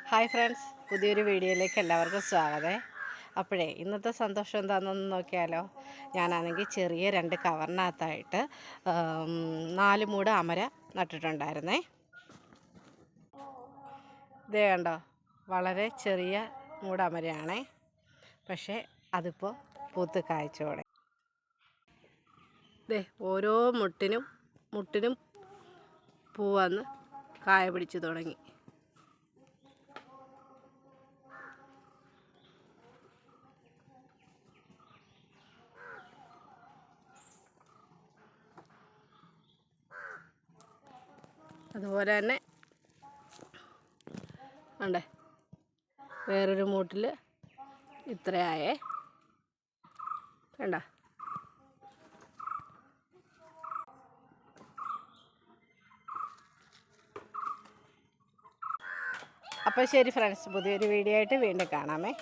Hi friends, പുതിയൊരു വീഡിയോയിലേക്ക് എല്ലാവർക്കും സ്വാഗതം. അപ്പോഴേ ഇന്നത്തെ സന്തോഷം എന്താണെന്നൊന്ന് നോക്കിയാലോ. ഞാനാണെങ്കിൽ ചെറിയ 2 കവറിനകത്തായിട്ട് 4 മൂട് അമര നട്ടിട്ടുണ്ടായിരുന്നേ. ഇതേ കണ്ടോ, വളരെ ചെറിയ മൂടമരയാണേ. പക്ഷേ അതിപ്പോൾ പൂത്ത് കായ്ച്ചോടെ. ദേ ഓരോ മുട്ടിനും പൂ വന്ന് കായ പിടിച്ചു തുടങ്ങി. അതുപോലെ തന്നെ ഉണ്ടേ വേറൊരു മൂട്ടിൽ ഇത്രയായേ കണ്ട. അപ്പോൾ ശരി ഫ്രണ്ട്സ്, പുതിയൊരു വീഡിയോ ആയിട്ട് വീണ്ടും കാണാമേ.